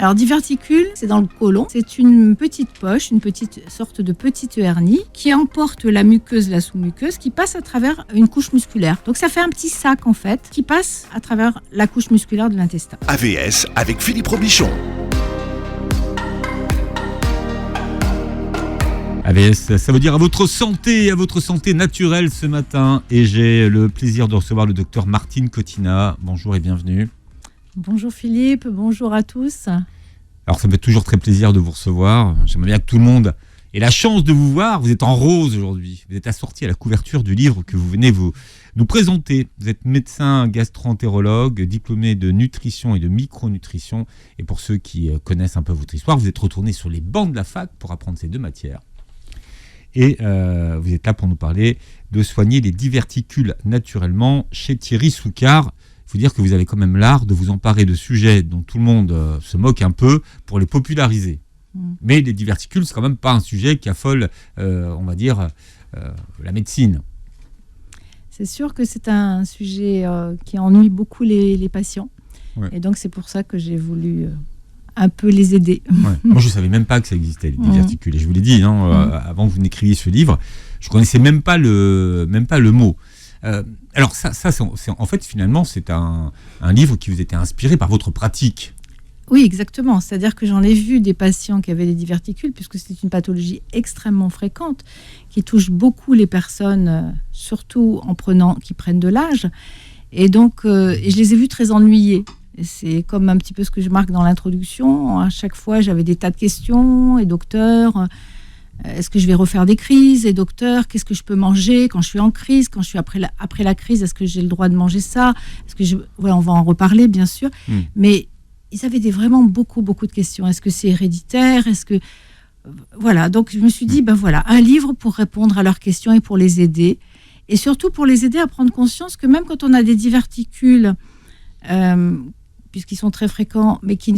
Alors, diverticule, c'est dans le côlon. C'est une petite poche, une petite sorte de petite hernie qui emporte la muqueuse, la sous-muqueuse, qui passe à travers une couche musculaire. Donc, ça fait un petit sac, en fait, qui passe à travers la couche musculaire de l'intestin. AVS avec Philippe Robichon. AVS, ça veut dire à votre santé naturelle ce matin. Et j'ai le plaisir de recevoir le docteur Martine Cottina. Bonjour et bienvenue. Bonjour Philippe, bonjour à tous. Alors ça me fait toujours très plaisir de vous recevoir. J'aimerais bien que tout le monde ait la chance de vous voir. Vous êtes en rose aujourd'hui. Vous êtes assorti à la couverture du livre que vous venez nous présenter. Vous êtes médecin gastro-entérologue, diplômé de nutrition et de micronutrition. Et pour ceux qui connaissent un peu votre histoire, vous êtes retourné sur les bancs de la fac pour apprendre ces deux matières. Et vous êtes là pour nous parler de soigner les diverticules naturellement chez Thierry Soucard. Il faut dire que vous avez quand même l'art de vous emparer de sujets dont tout le monde se moque un peu pour les populariser. Mais les diverticules, c'est quand même pas un sujet qui affole, on va dire, la médecine. C'est sûr que c'est un sujet qui ennuie beaucoup les patients. Ouais. Et donc, c'est pour ça que j'ai voulu un peu les aider. Ouais. Moi, je ne savais même pas que ça existait, les diverticules. Et je vous l'ai dit, avant que vous n'écriviez ce livre, je ne connaissais même pas le mot. Alors ça en fait, finalement, c'est un livre qui vous était inspiré par votre pratique. Oui, exactement. C'est-à-dire que j'en ai vu des patients qui avaient des diverticules, puisque c'est une pathologie extrêmement fréquente, qui touche beaucoup les personnes, surtout qui prennent de l'âge. Et donc, et je les ai vus très ennuyés. Et c'est comme un petit peu ce que je marque dans l'introduction. À chaque fois, j'avais des tas de questions. Et docteur, est-ce que je vais refaire des crises? Et docteur, qu'est-ce que je peux manger quand je suis en crise? Quand je suis après la crise, est-ce que j'ai le droit de manger ça? On va en reparler, bien sûr. Mais ils avaient vraiment beaucoup de questions. Est-ce que c'est héréditaire? Voilà, donc je me suis dit, un livre pour répondre à leurs questions et pour les aider. Et surtout pour les aider à prendre conscience que même quand on a des diverticules, puisqu'ils sont très fréquents, mais qui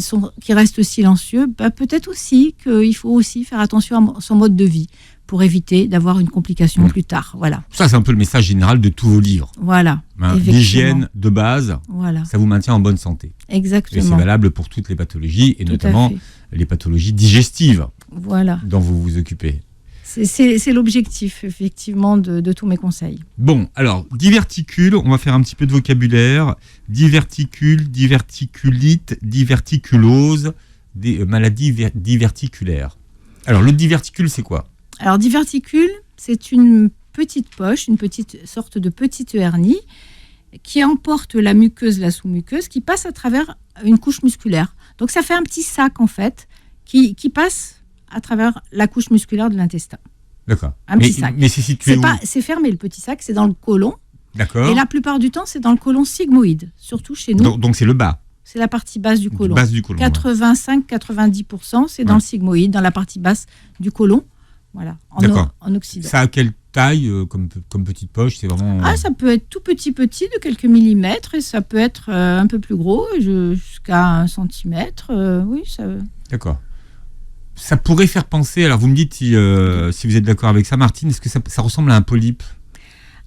restent silencieux, peut-être aussi qu'il faut aussi faire attention à son mode de vie pour éviter d'avoir une complication plus tard. Voilà. Ça, c'est un peu le message général de tous vos livres. Voilà. L'hygiène de base, ça vous maintient en bonne santé. Exactement. Et c'est valable pour toutes les pathologies, et notamment les pathologies digestives dont vous vous occupez. C'est l'objectif, effectivement, de tous mes conseils. Bon, alors, diverticule, on va faire un petit peu de vocabulaire. Diverticule, diverticulite, diverticulose, des maladies diverticulaires. Alors, le diverticule, c'est quoi? Alors, diverticule, c'est une petite poche, une petite sorte de petite hernie qui emporte la muqueuse, la sous-muqueuse, qui passe à travers une couche musculaire. Donc, ça fait un petit sac, en fait, qui passe à travers la couche musculaire de l'intestin. D'accord. Un petit sac. Mais c'est situé où? C'est fermé, le petit sac, c'est dans le côlon. D'accord. Et la plupart du temps, c'est dans le côlon sigmoïde, surtout chez nous. Donc c'est le bas. C'est la partie basse du côlon. 85-90%, c'est dans le sigmoïde, dans la partie basse du côlon. Voilà, en Occident. Ça a quelle taille comme petite poche? C'est vraiment... ça peut être tout petit, de quelques millimètres, et ça peut être un peu plus gros, jusqu'à 1 centimètre. D'accord. Ça pourrait faire penser, alors vous me dites si vous êtes d'accord avec ça, Martine, est-ce que ça ressemble à un polype?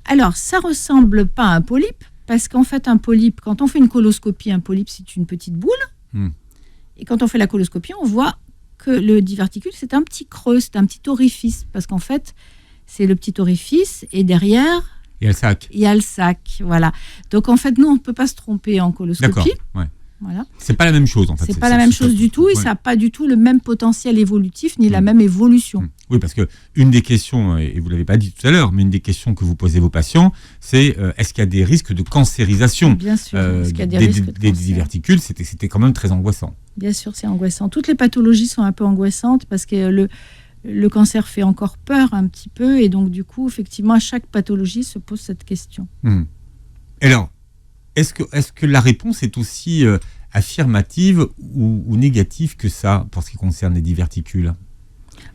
Alors, ça ressemble pas à un polype, parce qu'en fait, un polype, quand on fait une coloscopie, un polype, c'est une petite boule. Et quand on fait la coloscopie, on voit que le diverticule, c'est un petit creux, c'est un petit orifice, parce qu'en fait, c'est le petit orifice, et derrière... Il y a le sac. Il y a le sac, voilà. Donc, en fait, nous, on ne peut pas se tromper en coloscopie. D'accord, ouais. Voilà. C'est pas la même chose, en fait. C'est pas la même chose du tout, et ça n'a pas du tout le même potentiel évolutif, ni la même évolution. Oui, parce que une des questions, et vous l'avez pas dit tout à l'heure, mais une des questions que vous posez vos patients, c'est est-ce qu'il y a des risques de cancérisation? Bien sûr. Est-ce qu'il y a des risques de des diverticules? C'était quand même très angoissant. Bien sûr, c'est angoissant. Toutes les pathologies sont un peu angoissantes, parce que le cancer fait encore peur un petit peu, et donc du coup, effectivement, à chaque pathologie se pose cette question. Alors, est-ce que la réponse est aussi affirmative ou négative que ça, pour ce qui concerne les diverticules?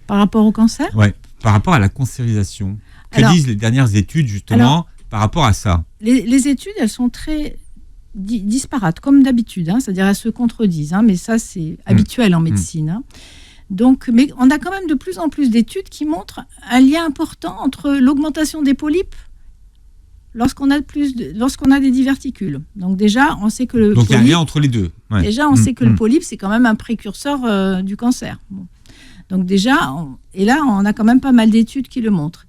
Par rapport au cancer? Oui, par rapport à la cancérisation. Que disent les dernières études, justement, par rapport à ça? Les études, elles sont très disparates, comme d'habitude, c'est-à-dire elles se contredisent, mais ça, c'est habituel en médecine. Donc, mais on a quand même de plus en plus d'études qui montrent un lien important entre l'augmentation des polypes lorsqu'on a des diverticules. Donc déjà, on sait que le Donc il y a un polype, lien entre les deux. Ouais. déjà, on sait que le polype, c'est quand même un précurseur du cancer. Bon. Donc déjà, et là, on a quand même pas mal d'études qui le montrent.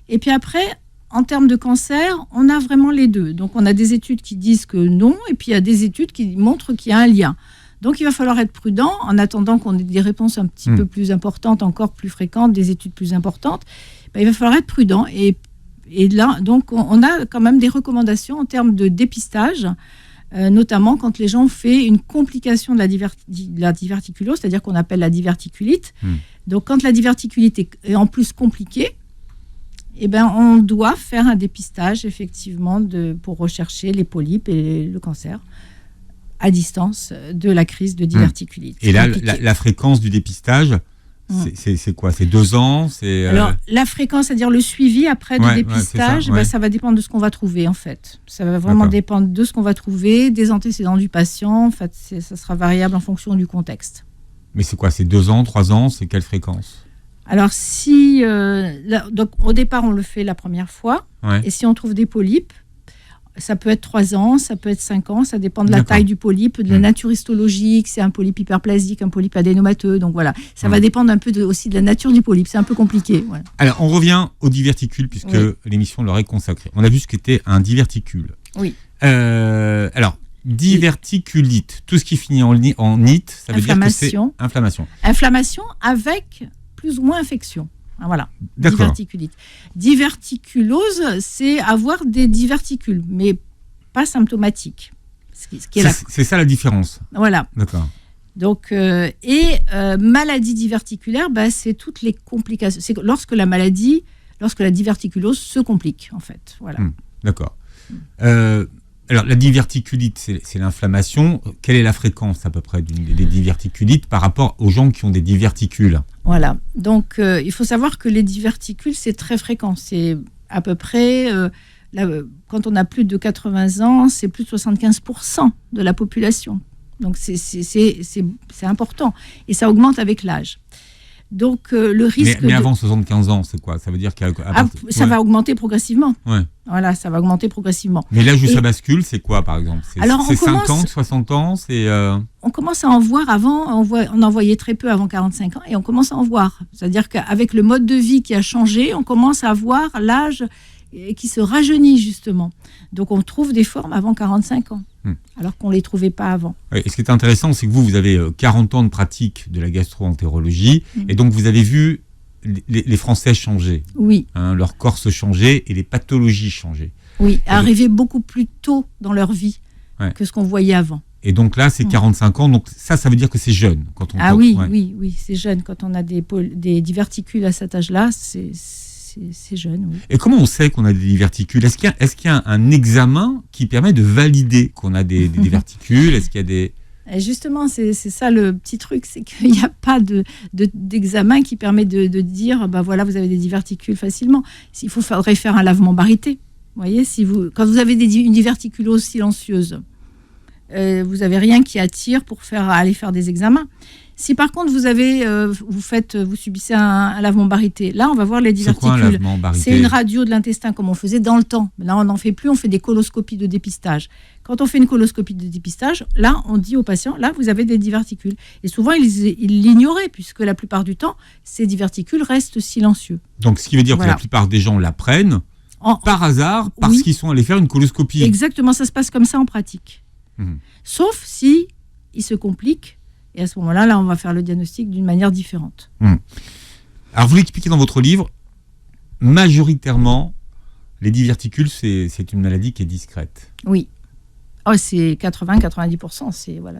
Et puis après, en termes de cancer, on a vraiment les deux. Donc on a des études qui disent que non, et puis il y a des études qui montrent qu'il y a un lien. Donc il va falloir être prudent en attendant qu'on ait des réponses un petit peu plus importantes, encore plus fréquentes, des études plus importantes. Ben, il va falloir être prudent. Et là, donc on a quand même des recommandations en termes de dépistage, notamment quand les gens ont fait une complication de la diverticulose, c'est-à-dire qu'on appelle la diverticulite. Donc quand la diverticulite est en plus compliquée, eh ben, on doit faire un dépistage effectivement pour rechercher les polypes et le cancer à distance de la crise de diverticulite. Et là, la fréquence du dépistage, c'est quoi? C'est 2 ans? Alors, la fréquence, c'est-à-dire le suivi après du dépistage, ça va dépendre de ce qu'on va trouver, en fait. Ça va vraiment dépendre de ce qu'on va trouver, des antécédents du patient. En fait, ça sera variable en fonction du contexte. Mais c'est quoi? C'est 2 ans, 3 ans? C'est quelle fréquence? Alors, donc, au départ, on le fait la première fois. Et si on trouve des polypes, ça peut être 3 ans, ça peut être 5 ans, ça dépend de la taille du polype, de la nature histologique, c'est un polype hyperplasique, un polype adénomateux, donc voilà. Ça va dépendre un peu aussi de la nature du polype, c'est un peu compliqué. Voilà. Alors, on revient aux diverticules, puisque l'émission leur est consacrée. On a vu ce qu'était un diverticule. Oui. Alors, diverticulite, tout ce qui finit en it, ça veut dire que c'est inflammation. Inflammation avec plus ou moins infection. Voilà, d'accord. Diverticulite. Diverticulose, c'est avoir des diverticules, mais pas symptomatiques. C'est ça la différence. Voilà. D'accord. Donc, maladie diverticulaire, c'est toutes les complications. C'est lorsque la diverticulose se complique, en fait. Voilà. D'accord. Alors, la diverticulite, c'est l'inflammation. Quelle est la fréquence à peu près des diverticulites par rapport aux gens qui ont des diverticules? Voilà. Donc, il faut savoir que les diverticules, c'est très fréquent. C'est à peu près, quand on a plus de 80 ans, c'est plus de 75% de la population. Donc, c'est important. Et ça augmente avec l'âge. Donc, le risque. Mais avant 75 ans, c'est quoi? Ça veut dire ça va augmenter progressivement. Ouais. Voilà, ça va augmenter progressivement. Mais l'âge où ça bascule, c'est quoi, par exemple? C'est 50, 60 ans? On commence à en voir avant, on en voyait très peu avant 45 ans, et on commence à en voir. C'est-à-dire qu'avec le mode de vie qui a changé, on commence à voir l'âge qui se rajeunit, justement. Donc, on trouve des formes avant 45 ans. Alors qu'on ne les trouvait pas avant. Et ce qui est intéressant, c'est que vous avez 40 ans de pratique de la gastro-entérologie, et donc vous avez vu les Français changer. Oui. Leur corps se changer et les pathologies changer. Oui, arriver beaucoup plus tôt dans leur vie que ce qu'on voyait avant. Et donc là, c'est 45 ans, donc ça veut dire que c'est jeune. Oui, c'est jeune. Quand on a des diverticules à cet âge-là, c'est jeune, oui. Et comment on sait qu'on a des diverticules? Est-ce qu'il y a un examen qui permet de valider qu'on a des diverticules? Est-ce qu'il y a des... Justement, c'est ça le petit truc, c'est qu'il n'y a pas d'examen qui permet de dire, voilà, vous avez des diverticules facilement. Il faudrait faire un lavement baryté. Vous voyez, quand vous avez une diverticulose silencieuse, vous n'avez rien qui attire pour aller faire des examens. Si par contre vous subissez un lavement baryté, là on va voir les diverticules. C'est quoi un lavement baryté? C'est une radio de l'intestin comme on faisait dans le temps. Là on n'en fait plus, on fait des coloscopies de dépistage. Quand on fait une coloscopie de dépistage, là on dit aux patients, là vous avez des diverticules. Et souvent ils l'ignoraient puisque la plupart du temps ces diverticules restent silencieux. Donc ce qui veut dire que la plupart des gens l'apprennent par hasard parce qu'ils sont allés faire une coloscopie. Exactement, ça se passe comme ça en pratique. Sauf si il se complique. Et à ce moment-là, on va faire le diagnostic d'une manière différente. Alors, vous l'expliquez dans votre livre, majoritairement, les diverticules, c'est une maladie qui est discrète. Oui. C'est 80-90%,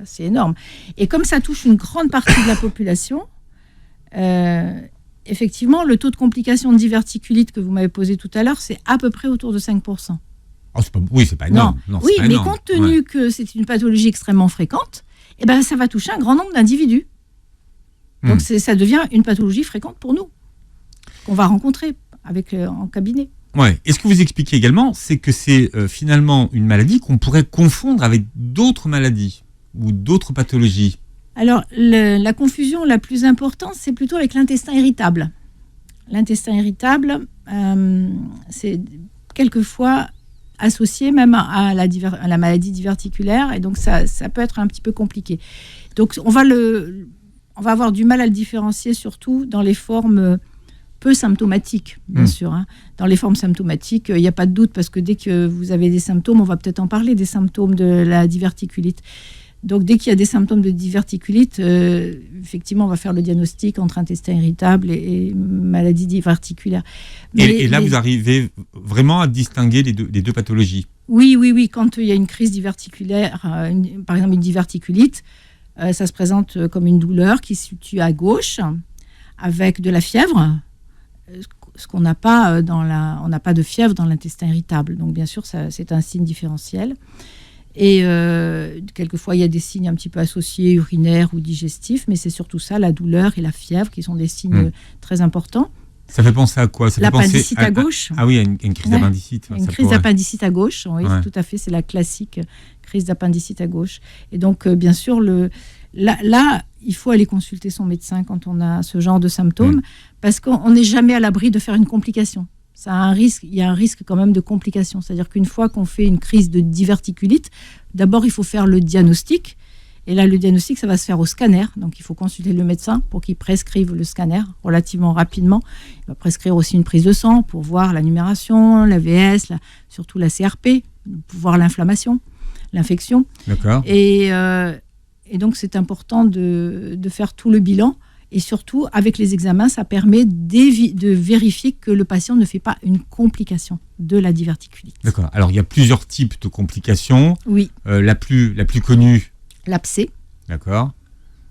c'est énorme. Et comme ça touche une grande partie de la population, effectivement, le taux de complication de diverticulite que vous m'avez posé tout à l'heure, c'est à peu près autour de 5%. C'est pas énorme. Non, mais compte tenu que c'est une pathologie extrêmement fréquente, ça va toucher un grand nombre d'individus. Donc ça devient une pathologie fréquente pour nous, qu'on va rencontrer en cabinet. Ouais. Et ce que vous expliquez également, c'est que c'est finalement une maladie qu'on pourrait confondre avec d'autres maladies ou d'autres pathologies. Alors, la confusion la plus importante, c'est plutôt avec l'intestin irritable. L'intestin irritable, c'est quelquefois associé même à la maladie diverticulaire, et donc ça peut être un petit peu compliqué. Donc on va avoir du mal à le différencier, surtout dans les formes peu symptomatiques, bien sûr. Hein. Dans les formes symptomatiques, il n'y a pas de doute, parce que dès que vous avez des symptômes, on va peut-être en parler, des symptômes de la diverticulite. Donc, dès qu'il y a des symptômes de diverticulite, effectivement, on va faire le diagnostic entre intestin irritable et maladie diverticulaire. Et là, vous arrivez vraiment à distinguer les deux pathologies. Oui. Quand il y a une crise diverticulaire, par exemple une diverticulite, ça se présente comme une douleur qui se situe à gauche, avec de la fièvre. Ce qu'on n'a pas on n'a pas de fièvre dans l'intestin irritable. Donc, bien sûr, c'est un signe différentiel. Et quelquefois, il y a des signes un petit peu associés, urinaires ou digestifs, mais c'est surtout ça, la douleur et la fièvre, qui sont des signes très importants. Ça fait penser à quoi? L'appendicite à gauche. Ah oui, une crise d'appendicite. Une crise d'appendicite à gauche, oui, tout à fait. C'est la classique crise d'appendicite à gauche. Et donc, bien sûr, là, il faut aller consulter son médecin quand on a ce genre de symptômes, parce qu'on n'est jamais à l'abri de faire une complication. Il y a un risque quand même de complication. C'est-à-dire qu'une fois qu'on fait une crise de diverticulite, d'abord, il faut faire le diagnostic. Et là, le diagnostic, ça va se faire au scanner. Donc, il faut consulter le médecin pour qu'il prescrive le scanner relativement rapidement. Il va prescrire aussi une prise de sang pour voir la numération, la VS, surtout la CRP, pour voir l'inflammation, l'infection. D'accord. Et donc, c'est important de faire tout le bilan. Et surtout, avec les examens, ça permet de vérifier que le patient ne fait pas une complication de la diverticulite. D'accord. Alors, il y a plusieurs types de complications. Oui. La plus connue. L'abcès. D'accord.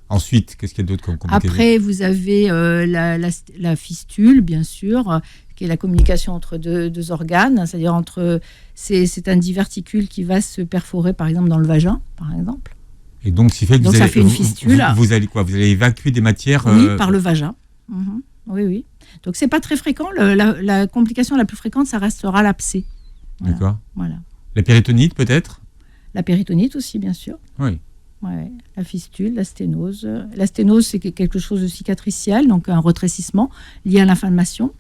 Ensuite, qu'est-ce qu'il y a d'autre comme complication? Après, vous avez la fistule, bien sûr, qui est la communication entre deux organes. C'est-à-dire c'est un diverticule qui va se perforer, par exemple, dans le vagin, par exemple. Et donc, ça fait une fistule. Vous allez quoi? Vous allez évacuer des matières Oui, par le vagin. Oui. Donc, c'est pas très fréquent. La complication la plus fréquente, ça restera l'abcès. Voilà. D'accord. Voilà. La péritonite, peut-être? La péritonite aussi, bien sûr. Oui. Ouais. La fistule, la sténose. La sténose, c'est quelque chose de cicatriciel, donc un rétrécissement lié à l'inflammation.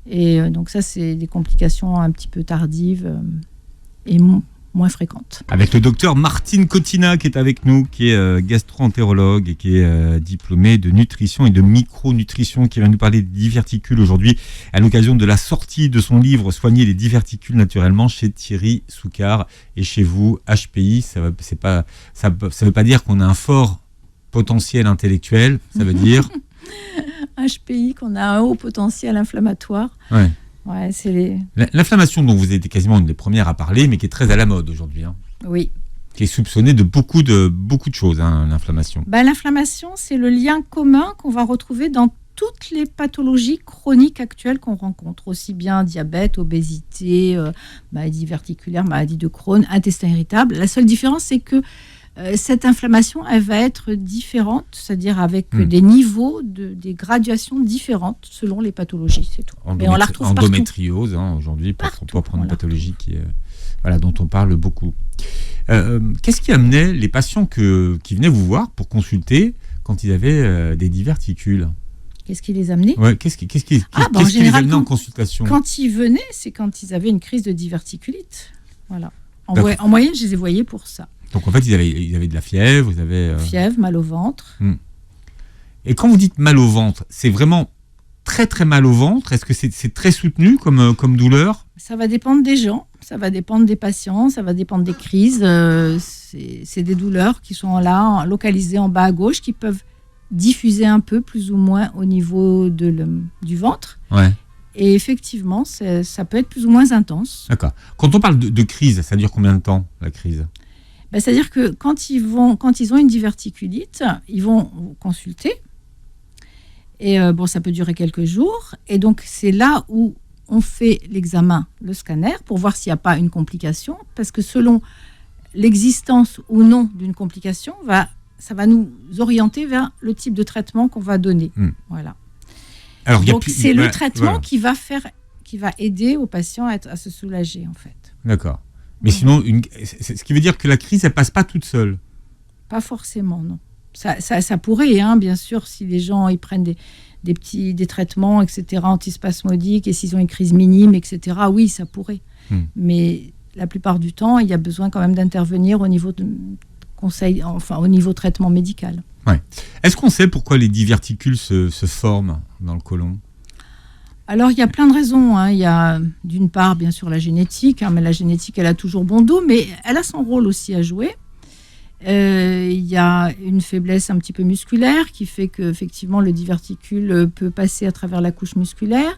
Et donc, ça, c'est des complications un petit peu tardives et moins fréquente. Avec le docteur Martine Cotina qui est avec nous, qui est gastro-entérologue et qui est diplômée de nutrition et de micronutrition, qui va nous parler des diverticules aujourd'hui à l'occasion de la sortie de son livre Soigner les diverticules naturellement chez Thierry Soucard et chez vous HPI. Ça veut pas dire qu'on a un fort potentiel intellectuel, ça veut dire HPI, qu'on a un haut potentiel inflammatoire. Ouais. Ouais, L'inflammation dont vous êtes quasiment une des premières à parler, mais qui est très à la mode aujourd'hui. Hein. Oui. Qui est soupçonnée de beaucoup de choses, hein, l'inflammation. L'inflammation, c'est le lien commun qu'on va retrouver dans toutes les pathologies chroniques actuelles qu'on rencontre, aussi bien diabète, obésité, maladie diverticulaire, maladie de Crohn, intestin irritable. La seule différence, c'est que cette inflammation, elle va être différente, c'est-à-dire avec des niveaux, des graduations différentes selon les pathologies, c'est tout. Mais on la retrouve partout. Endométriose, hein, aujourd'hui, pour prendre une pathologie dont on parle beaucoup. Qu'est-ce qui amenait les patients qui venaient vous voir pour consulter quand ils avaient des diverticules? Qu'est-ce qui les amenait? Qu'est-ce qui les amenait en consultation? Quand ils venaient, c'est quand ils avaient une crise de diverticulite. Voilà. En moyenne, je les voyais pour ça. Donc en fait, ils avaient de la fièvre, Fièvre, mal au ventre. Et quand vous dites mal au ventre, c'est vraiment très très mal au ventre? Est-ce que c'est très soutenu comme douleur? Ça va dépendre des gens, ça va dépendre des patients, ça va dépendre des crises. C'est des douleurs qui sont là, localisées en bas à gauche, qui peuvent diffuser un peu, plus ou moins, au niveau du ventre. Ouais. Et effectivement, ça peut être plus ou moins intense. D'accord. Quand on parle de crise, ça dure combien de temps, la crise? C'est-à-dire que quand ils ont une diverticulite, ils vont consulter. Et ça peut durer quelques jours. Et donc, c'est là où on fait l'examen, le scanner, pour voir s'il n'y a pas une complication. Parce que selon l'existence ou non d'une complication, ça va nous orienter vers le type de traitement qu'on va donner. Voilà. Alors, donc, c'est le traitement qui va aider au patient à se soulager, en fait. D'accord. Mais sinon, ce qui veut dire que la crise, elle passe pas toute seule? Pas forcément, non. Ça pourrait, hein, bien sûr, si les gens ils prennent des traitements, etc., antispasmodiques, et s'ils ont une crise minime, etc., oui, ça pourrait. Mais la plupart du temps, il y a besoin quand même d'intervenir au niveau de conseil, enfin au niveau traitement médical. Ouais. Est-ce qu'on sait pourquoi les diverticules se forment dans le côlon ? Alors, il y a plein de raisons. Il y a d'une part, bien sûr, la génétique, mais la génétique, elle a toujours bon dos, mais elle a son rôle aussi à jouer. Il y a une faiblesse un petit peu musculaire qui fait qu'effectivement, le diverticule peut passer à travers la couche musculaire.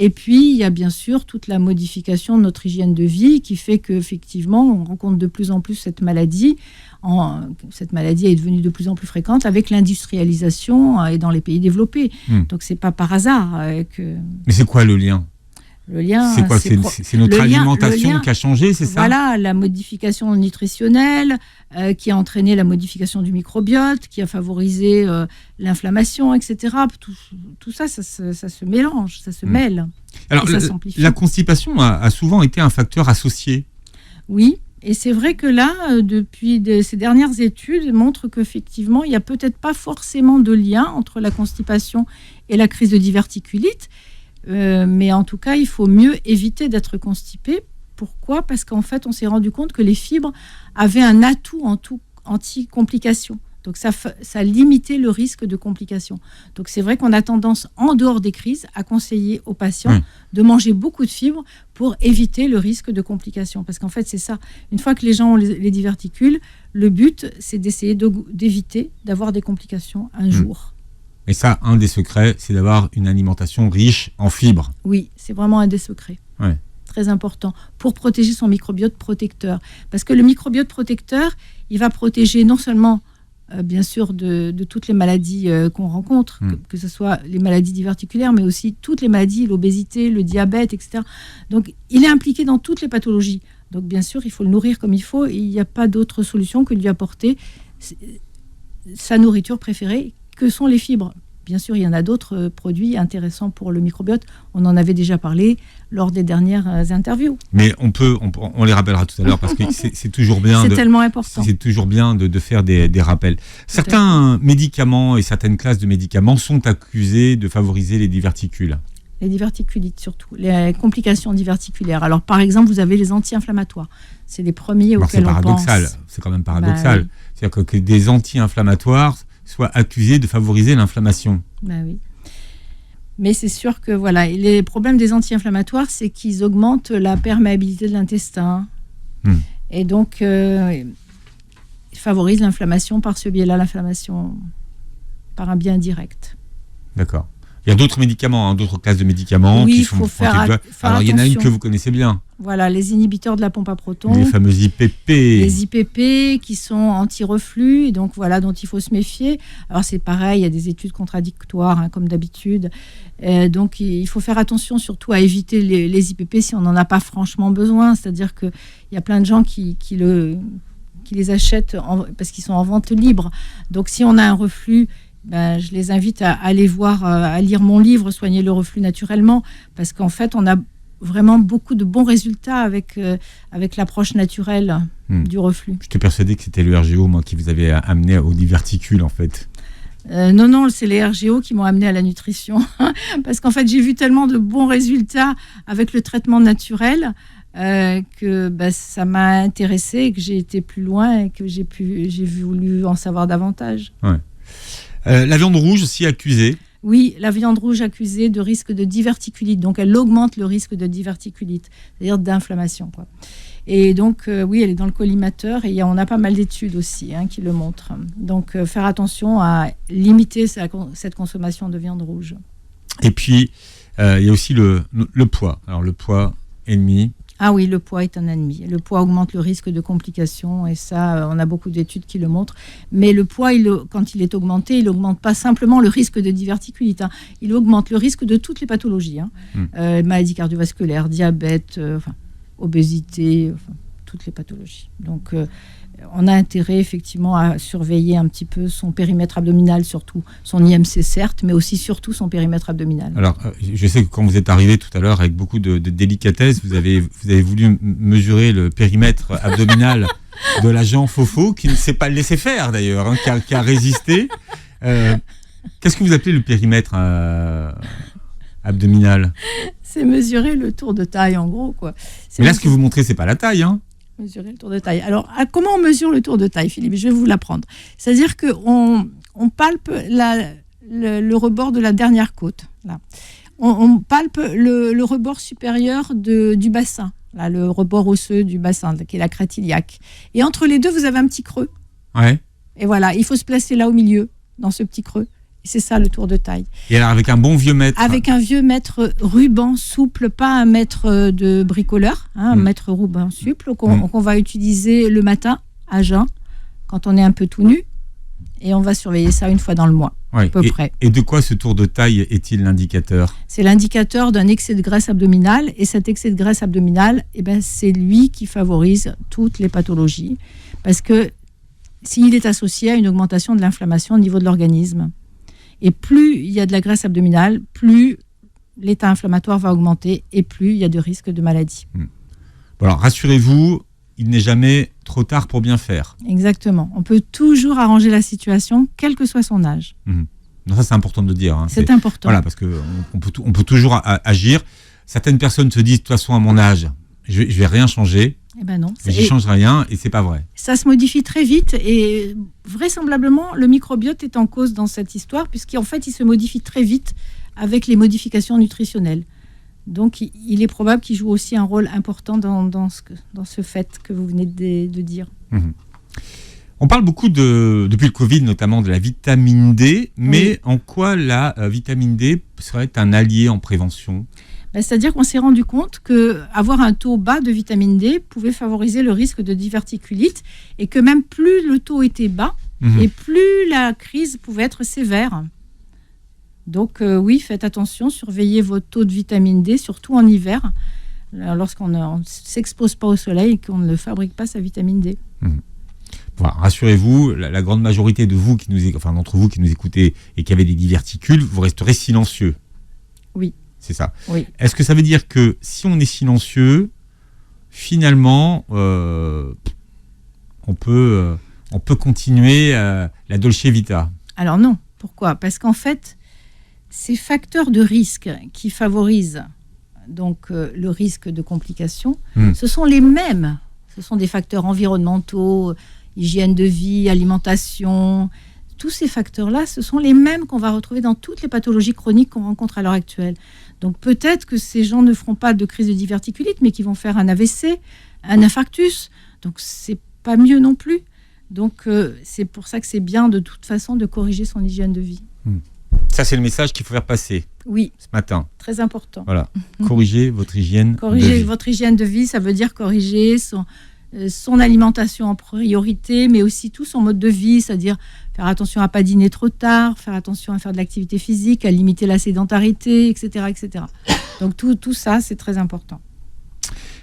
Et puis, il y a bien sûr toute la modification de notre hygiène de vie qui fait qu'effectivement, on rencontre de plus en plus cette maladie. Cette maladie est devenue de plus en plus fréquente avec l'industrialisation et dans les pays développés. Donc, c'est pas par hasard que... Mais c'est quoi le lien ? Le lien, c'est quoi ? C'est notre alimentation qui a changé, c'est ça ? Voilà, la modification nutritionnelle qui a entraîné la modification du microbiote, qui a favorisé l'inflammation, etc. Tout ça, ça se mélange, ça se mêle. Alors, ça s'amplifie. La constipation a souvent été un facteur associé. Oui, et c'est vrai que là, depuis ces dernières études, montrent qu'effectivement, il n'y a peut-être pas forcément de lien entre la constipation et la crise de diverticulite. Mais en tout cas, il faut mieux éviter d'être constipé. Pourquoi ? Parce qu'en fait, on s'est rendu compte que les fibres avaient un atout anti-complications. Donc, ça limitait le risque de complications. Donc, c'est vrai qu'on a tendance, en dehors des crises, à conseiller aux patients de manger beaucoup de fibres pour éviter le risque de complications. Parce qu'en fait, c'est ça. Une fois que les gens ont les diverticules, le but, c'est d'essayer d'éviter d'avoir des complications un jour. Et ça, un des secrets, c'est d'avoir une alimentation riche en fibres. Oui, c'est vraiment un des secrets. Ouais. Très important, pour protéger son microbiote protecteur. Parce que le microbiote protecteur, il va protéger non seulement, bien sûr, de toutes les maladies qu'on rencontre, que ce soit les maladies diverticulaires, mais aussi toutes les maladies, l'obésité, le diabète, etc. Donc, il est impliqué dans toutes les pathologies. Donc, bien sûr, il faut le nourrir comme il faut. Et il n'y a pas d'autre solution que de lui apporter sa nourriture préférée, que sont les fibres. Bien sûr, il y en a d'autres produits intéressants pour le microbiote. On en avait déjà parlé lors des dernières interviews. Mais on les rappellera tout à l'heure parce que c'est toujours bien. C'est tellement important. C'est toujours bien de faire des rappels. Certains médicaments et certaines classes de médicaments sont accusés de favoriser les diverticules. Les diverticulites surtout, les complications diverticulaires. Alors par exemple, vous avez les anti-inflammatoires. C'est les premiers auxquels on pense. C'est quand même paradoxal. Oui. C'est-à-dire que des anti-inflammatoires soient accusés de favoriser l'inflammation. Oui. Mais c'est sûr que voilà, les problèmes des anti-inflammatoires, c'est qu'ils augmentent la perméabilité de l'intestin. Et donc, ils favorisent l'inflammation par ce biais-là, l'inflammation par un biais indirect. D'accord. Il y a d'autres médicaments, d'autres classes de médicaments qui sont... Alors, il y en a une que vous connaissez bien. Voilà, les inhibiteurs de la pompe à protons. Les fameux IPP. Les IPP qui sont anti-reflux, et donc voilà, dont il faut se méfier. Alors c'est pareil, il y a des études contradictoires, comme d'habitude. Donc il faut faire attention surtout à éviter les IPP si on n'en a pas franchement besoin. C'est-à-dire qu'il y a plein de gens qui les achètent parce qu'ils sont en vente libre. Donc si on a un reflux, je les invite à aller voir, à lire mon livre « Soigner le reflux naturellement », parce qu'en fait, on a vraiment beaucoup de bons résultats avec l'approche naturelle du reflux. J'étais persuadé que c'était le RGO, moi, qui vous avait amené au diverticule, en fait. Non, c'est les RGO qui m'ont amené à la nutrition. Parce qu'en fait, j'ai vu tellement de bons résultats avec le traitement naturel que ça m'a intéressée et que j'ai été plus loin et que j'ai voulu en savoir davantage. Ouais. La viande rouge aussi accusée. Oui, la viande rouge accusée de risque de diverticulite. Donc, elle augmente le risque de diverticulite, c'est-à-dire d'inflammation, quoi. Et donc, oui, elle est dans le collimateur et on a pas mal d'études aussi qui le montrent. Donc, faire attention à limiter cette consommation de viande rouge. Et puis, il y a aussi le poids. Alors, le poids ennemi. Ah oui, le poids est un ennemi. Le poids augmente le risque de complications et ça, on a beaucoup d'études qui le montrent. Mais le poids, quand il est augmenté, il n'augmente pas simplement le risque de diverticulite. Il augmente le risque de toutes les pathologies. Maladies cardiovasculaires, diabète, obésité, toutes les pathologies. Donc, on a intérêt effectivement à surveiller un petit peu son périmètre abdominal, surtout son IMC certes, mais aussi surtout son périmètre abdominal. Alors, je sais que quand vous êtes arrivé tout à l'heure avec beaucoup de délicatesse, vous avez voulu mesurer le périmètre abdominal de l'agent Fofo, qui ne s'est pas laissé faire d'ailleurs, qui a résisté. Qu'est-ce que vous appelez le périmètre abdominal ? C'est mesurer le tour de taille, en gros, quoi. Mais là, ce que vous montrez, c'est pas la taille, hein. Mesurer le tour de taille. Alors, comment on mesure le tour de taille, Philippe? Je vais vous l'apprendre. C'est-à-dire qu'on palpe le rebord de la dernière côte. Là. On palpe le rebord supérieur du bassin, là, le rebord osseux du bassin, qui est la crête iliaque. Et entre les deux, vous avez un petit creux. Ouais. Et voilà, il faut se placer là au milieu, dans ce petit creux. Et c'est ça le tour de taille. Et alors, avec un bon vieux mètre. Avec un vieux mètre ruban souple, pas un mètre de bricoleur, hein, un mètre ruban souple qu'on va utiliser le matin à jeun, quand on est un peu tout nu. Et on va surveiller ça une fois dans le mois, Ouais. à peu près. Et de quoi ce tour de taille est-il l'indicateur? C'est l'indicateur d'un excès de graisse abdominale. Et cet excès de graisse abdominale, c'est lui qui favorise toutes les pathologies. Parce que s'il est associé à une augmentation de l'inflammation au niveau de l'organisme. Et plus il y a de la graisse abdominale, plus l'état inflammatoire va augmenter et plus il y a de risques de maladie. Bon, alors, rassurez-vous, il n'est jamais trop tard pour bien faire. Exactement. On peut toujours arranger la situation, quel que soit son âge. Non, ça, c'est important de le dire. Hein. C'est important. Voilà, parce qu'on peut toujours agir. Certaines personnes se disent, de toute façon, à mon âge, je vais rien changer. Eh ben non. J'y change rien et c'est pas vrai. Ça se modifie très vite et vraisemblablement le microbiote est en cause dans cette histoire puisqu'en fait il se modifie très vite avec les modifications nutritionnelles. Donc il est probable qu'il joue aussi un rôle important dans ce fait que vous venez de dire. On parle beaucoup depuis le Covid notamment de la vitamine D, mais en quoi la vitamine D serait un allié en prévention ? C'est-à-dire qu'on s'est rendu compte qu'avoir un taux bas de vitamine D pouvait favoriser le risque de diverticulite et que même plus le taux était bas et plus la crise pouvait être sévère. Donc oui, faites attention, surveillez votre taux de vitamine D, surtout en hiver, lorsqu'on ne s'expose pas au soleil et qu'on ne fabrique pas sa vitamine D. Voilà, rassurez-vous, la grande majorité de vous d'entre vous qui nous écoutez et qui avez des diverticules, vous resterez silencieux. Oui. C'est ça. Oui. Est-ce que ça veut dire que si on est silencieux, finalement, on peut continuer la Dolce Vita? Alors non. Pourquoi? Parce qu'en fait, ces facteurs de risque qui favorisent donc le risque de complications, ce sont les mêmes. Ce sont des facteurs environnementaux, hygiène de vie, alimentation. Tous ces facteurs-là, ce sont les mêmes qu'on va retrouver dans toutes les pathologies chroniques qu'on rencontre à l'heure actuelle. Donc peut-être que ces gens ne feront pas de crise de diverticulite, mais qui vont faire un AVC, un infarctus. Donc c'est pas mieux non plus. Donc c'est pour ça que c'est bien de toute façon de corriger son hygiène de vie. Ça, c'est le message qu'il faut faire passer. Oui. Ce matin. Très important. Voilà. Corriger votre hygiène de vie. Corriger votre hygiène de vie, ça veut dire corriger son alimentation en priorité, mais aussi tout son mode de vie, c'est-à-dire faire attention à ne pas dîner trop tard, faire attention à faire de l'activité physique, à limiter la sédentarité, etc. etc. Donc tout ça, c'est très important.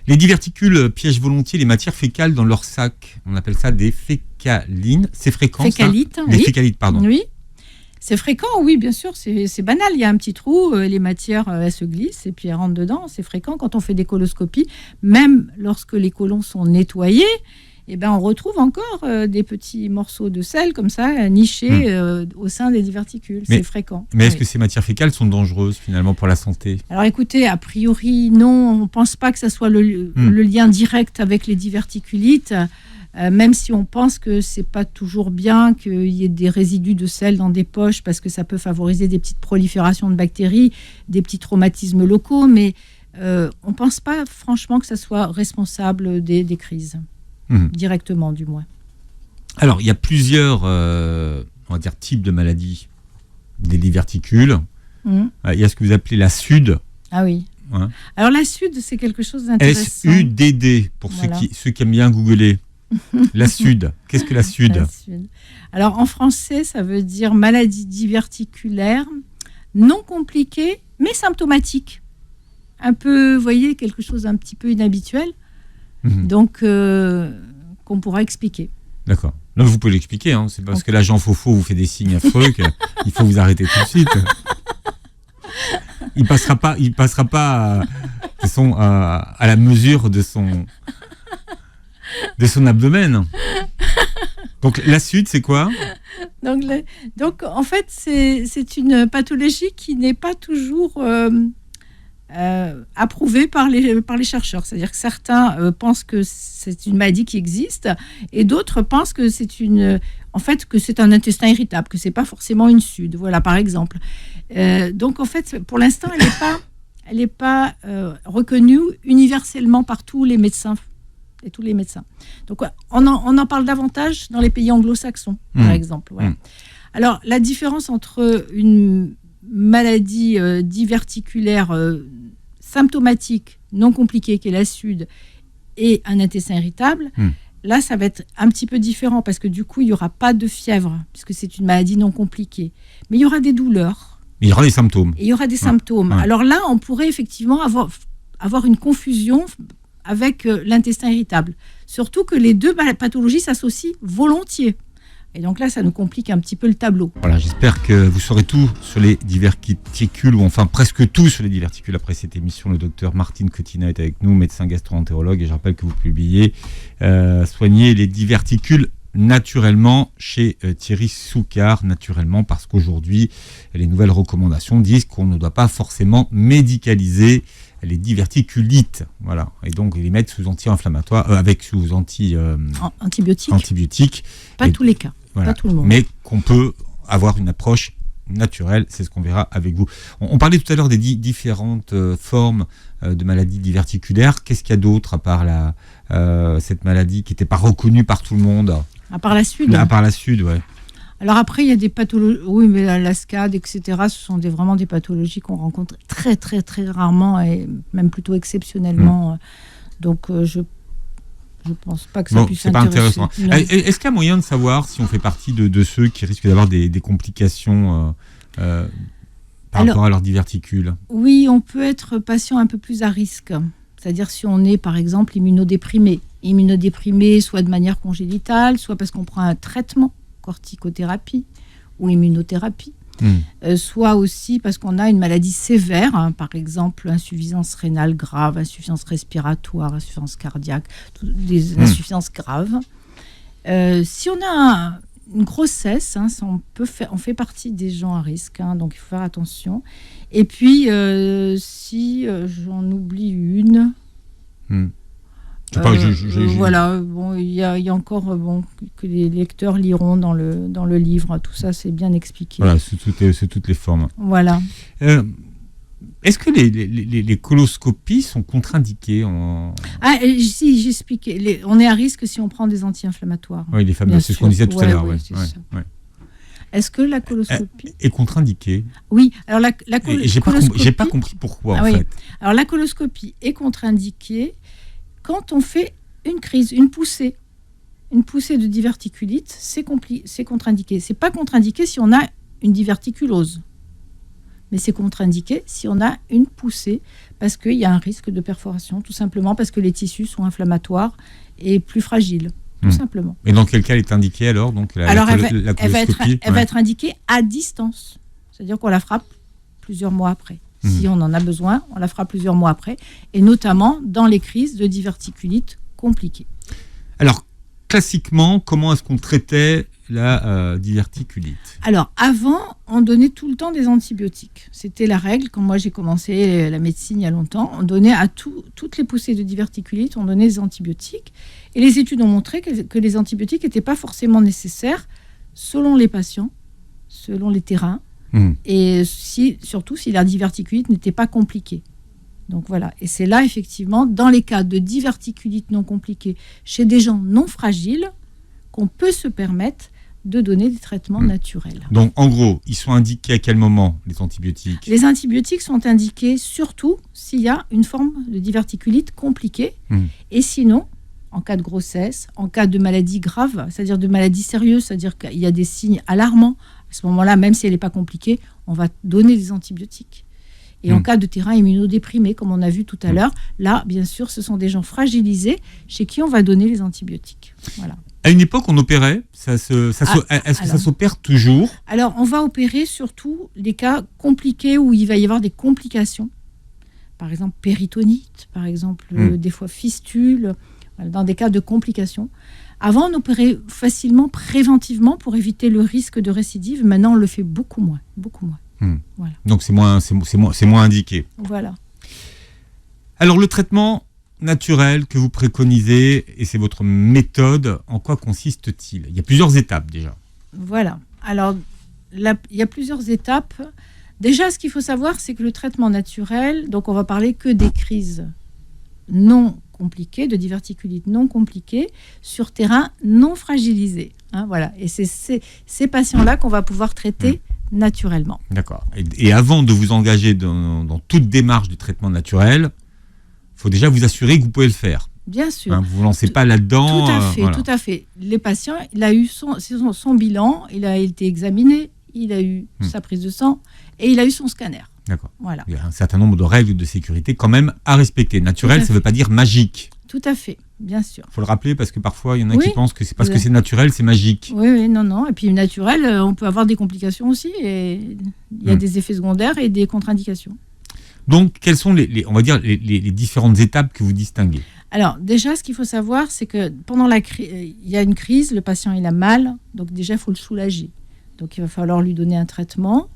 Les diverticules piègent volontiers les matières fécales dans leur sac. On appelle ça des fécalines. C'est fréquent, Fécalites, ça oui. Des fécalites, pardon. Oui. C'est fréquent, oui, bien sûr, c'est banal. Il y a un petit trou, les matières, elles se glissent et puis elles rentrent dedans. C'est fréquent quand on fait des coloscopies. Même lorsque les côlons sont nettoyés, on retrouve encore des petits morceaux de sel comme ça, nichés au sein des diverticules. C'est fréquent. Mais est-ce que ces matières fécales sont dangereuses finalement pour la santé? Alors écoutez, a priori, non. On ne pense pas que ça soit le lien direct avec les diverticulites. Même si on pense que c'est pas toujours bien qu'il y ait des résidus de sel dans des poches parce que ça peut favoriser des petites proliférations de bactéries, des petits traumatismes locaux, mais on pense pas franchement que ça soit responsable des crises, directement du moins. Alors, il y a plusieurs on va dire, types de maladies des diverticules. Il y a ce que vous appelez la SUD. Ah oui. Hein. Alors la SUD, c'est quelque chose d'intéressant. SUDD, pour ceux qui aiment bien googler. La SUD. Qu'est-ce que la SUD? La SUD. Alors en français, ça veut dire maladie diverticulaire, non compliquée, mais symptomatique. Un peu, vous voyez, quelque chose d'un petit peu inhabituel. Donc, qu'on pourra expliquer. D'accord. Non, vous pouvez l'expliquer. Hein. C'est parce que l'agent Fofo vous fait des signes affreux qu'il faut vous arrêter tout de suite. Il passera pas à la mesure de son abdomen. Donc la SUD, c'est quoi? Donc en fait, c'est une pathologie qui n'est pas toujours approuvée par les chercheurs. C'est-à-dire que certains pensent que c'est une maladie qui existe et d'autres pensent que que c'est un intestin irritable, que c'est pas forcément une SUD. Voilà, par exemple. Donc, en fait, pour l'instant, elle n'est pas reconnue universellement par tous les médecins. Et tous les médecins. Donc, on en parle davantage dans les pays anglo-saxons, par exemple. Voilà. Alors, la différence entre une maladie diverticulaire symptomatique, non compliquée, qui est la SUD, et un intestin irritable, là, ça va être un petit peu différent parce que du coup, il n'y aura pas de fièvre, puisque c'est une maladie non compliquée. Mais il y aura des douleurs. Il y aura des symptômes. Et il y aura des symptômes. Ouais. Alors là, on pourrait effectivement avoir une confusion avec l'intestin irritable. Surtout que les deux pathologies s'associent volontiers. Et donc là, ça nous complique un petit peu le tableau. Voilà, j'espère que vous saurez tout sur les diverticules, ou enfin presque tout sur les diverticules après cette émission. Le docteur Martine Cottina est avec nous, médecin gastro-entérologue, et je rappelle que vous publiez Soigner les diverticules naturellement chez Thierry Soucard, naturellement parce qu'aujourd'hui, les nouvelles recommandations disent qu'on ne doit pas forcément médicaliser les diverticulites, voilà, et donc les mettre sous anti-inflammatoires, sous antibiotiques. Pas tous les cas, voilà, pas tout le monde. mais qu'on peut avoir une approche naturelle, c'est ce qu'on verra avec vous. On parlait tout à l'heure des différentes formes de maladies diverticulaires. Qu'est-ce qu'il y a d'autre à part cette maladie qui n'était pas reconnue par tout le monde? À part la SUD. À part la SUD, ouais. Alors après, il y a des pathologies, oui, mais la SCAD, etc., ce sont vraiment des pathologies qu'on rencontre très, très, très rarement et même plutôt exceptionnellement. Donc, je ne pense pas que ça puisse c'est pas intéresser. Intéressant. Est-ce qu'il y a moyen de savoir si on fait partie de ceux qui risquent d'avoir des complications par rapport à leurs diverticules? Oui, on peut être patient un peu plus à risque. C'est-à-dire si on est, par exemple, immunodéprimé soit de manière congénitale, soit parce qu'on prend un traitement, corticothérapie ou immunothérapie, soit aussi parce qu'on a une maladie sévère, par exemple insuffisance rénale grave, insuffisance respiratoire, insuffisance cardiaque, des insuffisances graves. Si on a une grossesse, on fait partie des gens à risque, donc il faut faire attention. Et puis, si j'en oublie une... Voilà, bon, il y a encore que les lecteurs liront dans le livre. Tout ça, c'est bien expliqué. Voilà, sous toutes les formes. Voilà. Est-ce que les coloscopies sont contre-indiquées Si, j'explique. On est à risque si on prend des anti-inflammatoires. Oui, les fameux, c'est ce qu'on disait tout à l'heure. Est-ce que la coloscopie est contre-indiquée? Oui. Alors la coloscopie. J'ai pas compris pourquoi, en fait. Alors la coloscopie est contre-indiquée quand on fait une crise, une poussée de diverticulite, c'est contre-indiqué. C'est pas contre-indiqué si on a une diverticulose, mais c'est contre-indiqué si on a une poussée parce qu'il y a un risque de perforation, tout simplement parce que les tissus sont inflammatoires et plus fragiles, tout simplement. Et dans quel cas elle est indiquée alors, donc la coloscopie? Elle va être indiquée à distance, c'est-à-dire qu'on la fera plusieurs mois après. Si on en a besoin, on la fera plusieurs mois après, et notamment dans les crises de diverticulite compliquées. Alors, classiquement, comment est-ce qu'on traitait la diverticulite? Alors, avant, on donnait tout le temps des antibiotiques. C'était la règle. Quand moi, j'ai commencé la médecine il y a longtemps, on donnait à toutes les poussées de diverticulite, on donnait des antibiotiques. Et les études ont montré que les antibiotiques n'étaient pas forcément nécessaires selon les patients, selon les terrains, et surtout si la diverticulite n'était pas compliquée. Donc voilà, et c'est là effectivement, dans les cas de diverticulite non compliquée, chez des gens non fragiles, qu'on peut se permettre de donner des traitements naturels. Donc en gros, ils sont indiqués à quel moment, les antibiotiques? Les antibiotiques sont indiqués surtout s'il y a une forme de diverticulite compliquée, et sinon, en cas de grossesse, en cas de maladie grave, c'est-à-dire de maladie sérieuse, c'est-à-dire qu'il y a des signes alarmants. À ce moment-là, même si elle n'est pas compliquée, on va donner des antibiotiques. Et en cas de terrain immunodéprimé, comme on a vu tout à l'heure, là, bien sûr, ce sont des gens fragilisés chez qui on va donner les antibiotiques. Voilà. À une époque, on opérait. Est-ce que ça s'opère toujours? Alors, on va opérer surtout les cas compliqués où il va y avoir des complications. Par exemple, péritonite, par exemple, des fois fistule, dans des cas de complications. Avant, on opérait facilement, préventivement, pour éviter le risque de récidive. Maintenant, on le fait beaucoup moins. Voilà. Donc, c'est moins indiqué. Voilà. Alors, le traitement naturel que vous préconisez, et c'est votre méthode, en quoi consiste-t-il ? Il y a plusieurs étapes déjà. Voilà. Alors, il y a plusieurs étapes. Déjà, ce qu'il faut savoir, c'est que le traitement naturel, donc on va parler que des crises non compliquées, de diverticulite non compliquée, sur terrain non fragilisé. Hein, voilà. Et c'est ces patients-là qu'on va pouvoir traiter naturellement. D'accord. Et avant de vous engager dans toute démarche du traitement naturel, il faut déjà vous assurer que vous pouvez le faire. Bien sûr. Hein, vous ne vous lancez pas là-dedans. Tout à fait, voilà. tout à fait. Les patients, il a eu son bilan, il a été examiné, il a eu sa prise de sang et il a eu son scanner. D'accord. Voilà. Il y a un certain nombre de règles de sécurité quand même à respecter. Naturel, ça ne veut pas dire magique. Tout à fait, bien sûr. Il faut le rappeler parce que parfois, il y en a Oui. qui pensent que c'est parce que c'est naturel, c'est magique. Oui, non. Et puis naturel, on peut avoir des complications aussi. Et il y a des effets secondaires et des contre-indications. Donc, quelles sont on va dire, les différentes étapes que vous distinguez ? Alors, déjà, ce qu'il faut savoir, c'est que pendant il y a une crise, le patient il a mal, donc déjà, il faut le soulager. Donc, il va falloir lui donner un traitement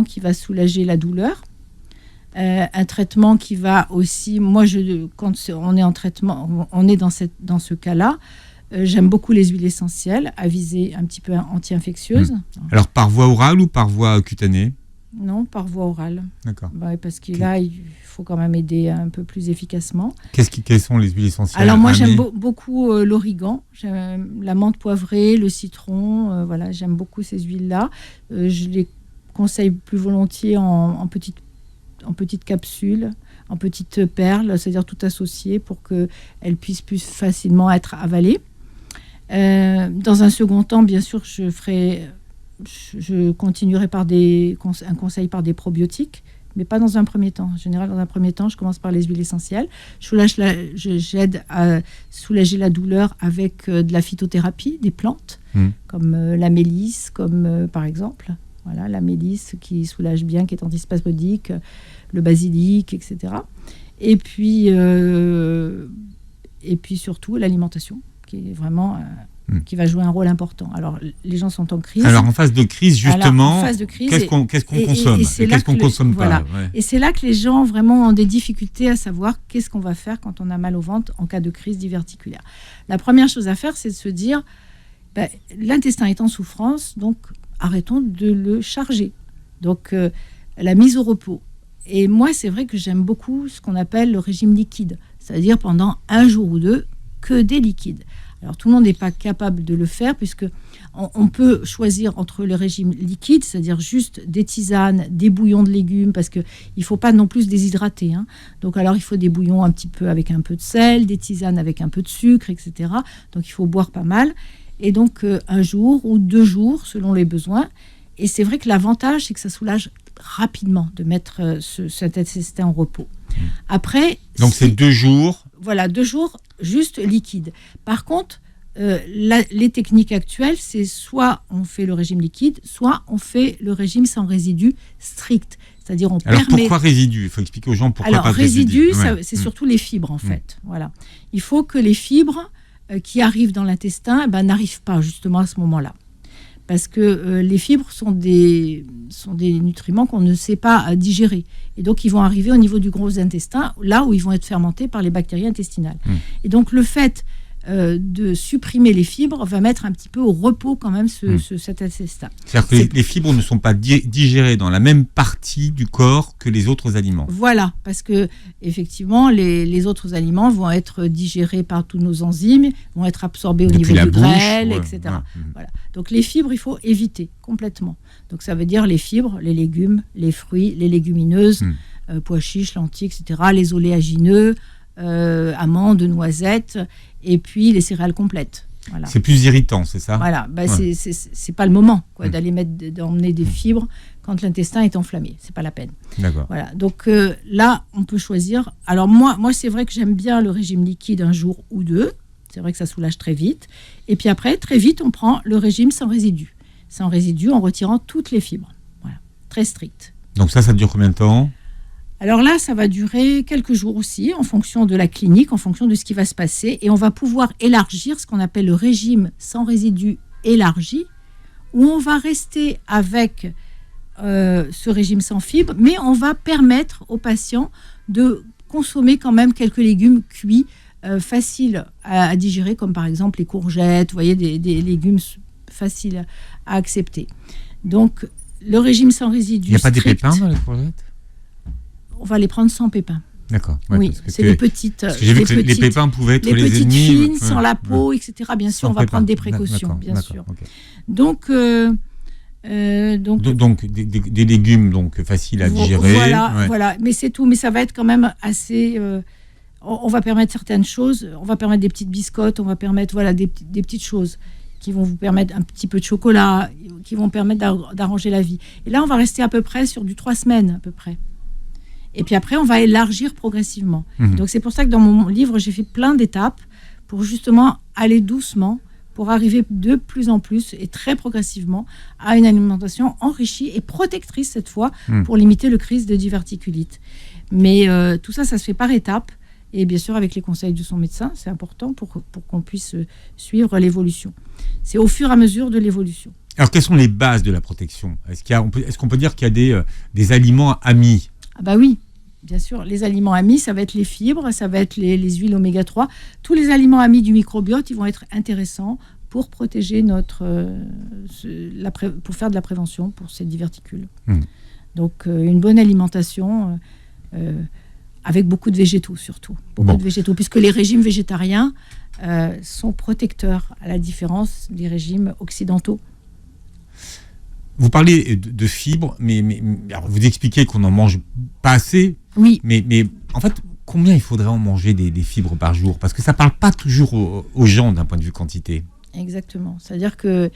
qui va soulager la douleur, un traitement qui va aussi, quand on est en traitement, on est dans ce cas-là, j'aime beaucoup les huiles essentielles à visée un petit peu anti-infectieuse. Alors, par voie orale ou par voie cutanée ? Non, par voie orale. D'accord. Parce que là, il faut quand même aider un peu plus efficacement. Quelles sont les huiles essentielles ? Alors moi, j'aime beaucoup l'origan, j'aime la menthe poivrée, le citron. Voilà, j'aime beaucoup ces huiles-là. Je les conseille plus volontiers en petites capsules, en petites perles, c'est-à-dire tout associé pour qu'elles puissent plus facilement être avalées. Dans un second temps, bien sûr, je continuerai par un conseil par des probiotiques, mais pas dans un premier temps. En général, dans un premier temps, je commence par les huiles essentielles. J'aide à soulager la douleur avec de la phytothérapie, des plantes, comme la mélisse, par exemple. Voilà, la mélisse qui soulage bien, qui est antispasmodique, le basilic, etc. Et puis surtout, l'alimentation, qui est vraiment... qui va jouer un rôle important. Alors, les gens sont en crise. Alors, en phase de crise, justement, qu'est-ce qu'on consomme et qu'est-ce qu'on ne consomme pas. Voilà. Et c'est là que les gens vraiment ont des difficultés à savoir qu'est-ce qu'on va faire quand on a mal au ventre en cas de crise diverticulaire. La première chose à faire, c'est de se dire, l'intestin est en souffrance, donc arrêtons de le charger. Donc, la mise au repos. Et moi, c'est vrai que j'aime beaucoup ce qu'on appelle le régime liquide, c'est-à-dire pendant un jour ou deux, que des liquides. Alors, tout le monde n'est pas capable de le faire puisque on peut choisir entre le régime liquide, c'est-à-dire juste des tisanes, des bouillons de légumes, parce qu'il ne faut pas non plus se déshydrater. Hein. Donc, alors, il faut des bouillons un petit peu avec un peu de sel, des tisanes avec un peu de sucre, etc. Donc, il faut boire pas mal. Et donc, un jour ou 2 jours, selon les besoins. Et c'est vrai que l'avantage, c'est que ça soulage rapidement de mettre cet intestin en repos. Après... Donc, c'est 2 jours. Voilà, 2 jours juste liquide. Par contre, les techniques actuelles, c'est soit on fait le régime liquide, soit on fait le régime sans résidus strict. C'est-à-dire pourquoi résidus ? Il faut expliquer aux gens pourquoi pas de résidus. C'est surtout les fibres, en fait. Voilà. Il faut que les fibres qui arrivent dans l'intestin n'arrivent pas justement à ce moment-là. Parce que les fibres sont des nutriments qu'on ne sait pas digérer. Et donc, ils vont arriver au niveau du gros intestin, là où ils vont être fermentés par les bactéries intestinales. Et donc, le fait de supprimer les fibres va mettre un petit peu au repos quand même cet intestin. C'est-à-dire que les fibres ne sont pas digérées dans la même partie du corps que les autres aliments. Voilà, parce que effectivement, les autres aliments vont être digérés par tous nos enzymes, vont être absorbés au niveau du grêle, etc. Voilà. Donc les fibres, il faut éviter complètement. Donc ça veut dire les fibres, les légumes, les fruits, les légumineuses, pois chiches, lentilles, etc., les oléagineux, amandes, noisettes, et puis les céréales complètes. Voilà. C'est plus irritant, c'est ça ? Voilà, c'est pas le moment d'emmener des fibres quand l'intestin est enflammé, c'est pas la peine. D'accord. Voilà, donc là, on peut choisir. Alors moi, c'est vrai que j'aime bien le régime liquide 1 jour ou 2. C'est vrai que ça soulage très vite. Et puis après, très vite, on prend le régime sans résidus. Sans résidus, en retirant toutes les fibres. Voilà, très strict. Donc ça dure combien de temps ? Alors là, ça va durer quelques jours aussi, en fonction de la clinique, en fonction de ce qui va se passer. Et on va pouvoir élargir ce qu'on appelle le régime sans résidus élargi, où on va rester avec ce régime sans fibres, mais on va permettre aux patients de consommer quand même quelques légumes cuits faciles à digérer, comme par exemple les courgettes, vous voyez, des légumes faciles à accepter. Donc, le régime sans résidus. Il n'y a pas des strict, pépins dans les courgettes? On va les prendre sans pépins. D'accord. Oui, c'est les petites. Parce que j'ai vu que les pépins pouvaient être les les petites ennemis. fines, sans la peau, etc. Bien sûr, on va prendre des précautions, bien sûr. Okay. Donc, des légumes donc faciles à digérer. Voilà. Mais c'est tout. Mais ça va être quand même assez. On va permettre certaines choses. On va permettre des petites biscottes. On va permettre des petites choses qui vont vous permettre un petit peu de chocolat, qui vont permettre d'arranger la vie. Et là, on va rester à peu près sur du 3 semaines à peu près. Et puis après, on va élargir progressivement. Donc c'est pour ça que dans mon livre, j'ai fait plein d'étapes pour justement aller doucement, pour arriver de plus en plus et très progressivement à une alimentation enrichie et protectrice cette fois, pour limiter le risque de diverticulite. Mais tout ça, ça se fait par étapes. Et bien sûr, avec les conseils de son médecin, c'est important pour qu'on puisse suivre l'évolution. C'est au fur et à mesure de l'évolution. Alors, quelles sont les bases de la protection? Est-ce qu'on peut dire qu'il y a des aliments amis? Ah bah oui, bien sûr. Les aliments amis, ça va être les fibres, ça va être les huiles oméga 3. Tous les aliments amis du microbiote, ils vont être intéressants pour protéger pour faire de la prévention pour ces diverticules. Donc, une bonne alimentation... avec beaucoup de végétaux surtout, de végétaux, puisque les régimes végétariens sont protecteurs, à la différence des régimes occidentaux. Vous parlez de fibres, mais alors vous expliquez qu'on n'en mange pas assez. Oui. Mais en fait, combien il faudrait en manger des fibres par jour? Parce que ça ne parle pas toujours aux gens d'un point de vue quantité. Exactement. C'est-à-dire que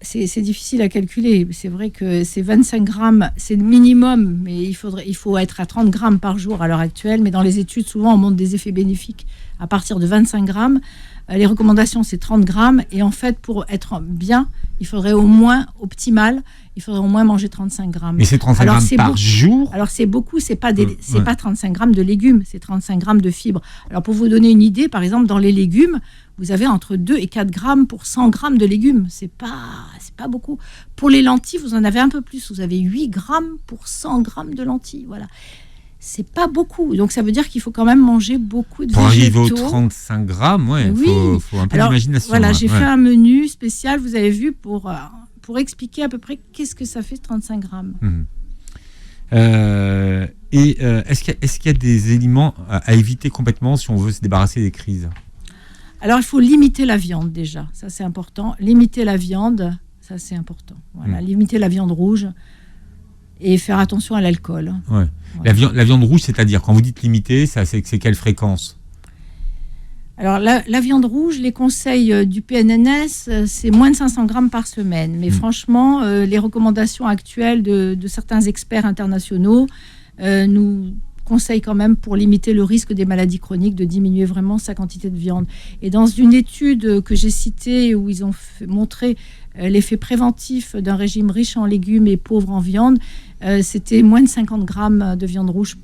c'est difficile à calculer. C'est vrai que c'est 25 grammes, c'est le minimum, mais il faut être à 30 grammes par jour à l'heure actuelle. Mais dans les études, souvent, on montre des effets bénéfiques à partir de 25 grammes. Les recommandations, c'est 30 grammes. Et en fait, pour être bien, il faudrait au moins, optimal, il faudrait au moins manger 35 grammes. Mais c'est 35 grammes par jour? Alors, c'est beaucoup. C'est pas 35 grammes de légumes, c'est 35 grammes de fibres. Alors, pour vous donner une idée, par exemple, dans les légumes, vous avez entre 2 et 4 grammes pour 100 grammes de légumes. C'est pas beaucoup. Pour les lentilles, vous en avez un peu plus. Vous avez 8 grammes pour 100 grammes de lentilles. Voilà. C'est pas beaucoup. Donc, ça veut dire qu'il faut quand même manger beaucoup de végétaux. Pour arriver aux 35 grammes, faut un peu d'imagination. Voilà, j'ai fait un menu spécial, vous avez vu, pour expliquer à peu près qu'est-ce que ça fait 35 grammes. Est-ce qu'il y a des aliments à éviter complètement si on veut se débarrasser des crises? Alors, il faut limiter la viande déjà. Ça, c'est important. Limiter la viande, ça, c'est important. Voilà, limiter la viande rouge et faire attention à l'alcool. Ouais. Voilà. La viande rouge, c'est-à-dire, quand vous dites limiter, c'est quelle fréquence? Alors, la viande rouge, les conseils du PNNS, c'est moins de 500 grammes par semaine. Mais franchement, les recommandations actuelles de certains experts internationaux nous conseillent quand même, pour limiter le risque des maladies chroniques, de diminuer vraiment sa quantité de viande. Et dans une étude que j'ai citée, où ils ont montré l'effet préventif d'un régime riche en légumes et pauvre en viande, c'était moins de 50 grammes de viande rouge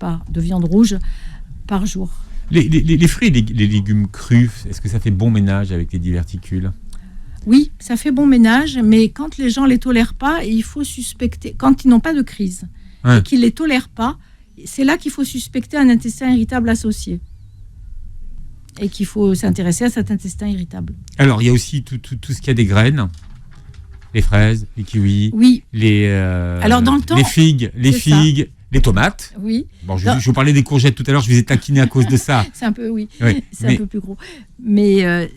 par jour. Les fruits et les légumes crus, est-ce que ça fait bon ménage avec les diverticules? Oui, ça fait bon ménage, mais quand les gens ne les tolèrent pas, il faut suspecter, quand ils n'ont pas de crise et qu'ils ne les tolèrent pas, c'est là qu'il faut suspecter un intestin irritable associé. Et qu'il faut s'intéresser à cet intestin irritable. Alors, il y a aussi tout ce qui a des graines. Les fraises, les kiwis, Alors, dans le temps, les figues, les tomates. Oui. Bon, je vous parlais des courgettes tout à l'heure, je vous ai taquiné à cause de ça. C'est un peu, un peu plus gros. Mais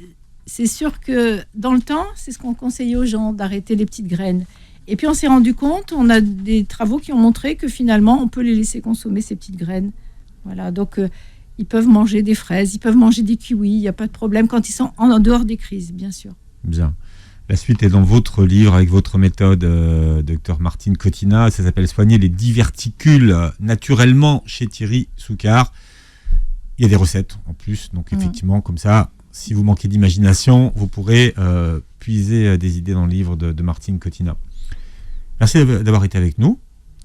c'est sûr que dans le temps, c'est ce qu'on conseillait aux gens, d'arrêter les petites graines. Et puis on s'est rendu compte, on a des travaux qui ont montré que finalement, on peut les laisser consommer, ces petites graines. Voilà, donc ils peuvent manger des fraises, ils peuvent manger des kiwis, il n'y a pas de problème quand ils sont en dehors des crises, bien sûr. Bien. La suite est dans votre livre avec votre méthode, Dr Martine Cottina. Ça s'appelle Soigner les diverticules naturellement chez Thierry Soucard. Il y a des recettes en plus, donc effectivement, comme ça, si vous manquez d'imagination, vous pourrez puiser des idées dans le livre de Martine Cottina. Merci d'avoir été avec nous.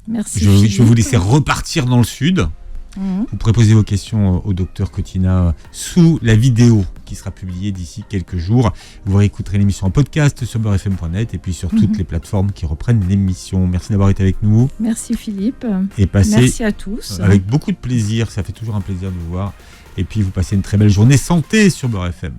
Merci. Je vais vous laisser repartir dans le sud. Vous pourrez poser vos questions au docteur Cottina sous la vidéo qui sera publié d'ici quelques jours. Vous réécouterez l'émission en podcast sur beurrefm.net et puis sur toutes les plateformes qui reprennent l'émission. Merci d'avoir été avec nous. Merci Philippe. Et passez Merci à tous. avec beaucoup de plaisir. Ça fait toujours un plaisir de vous voir. Et puis vous passez une très belle journée santé sur Beurre FM.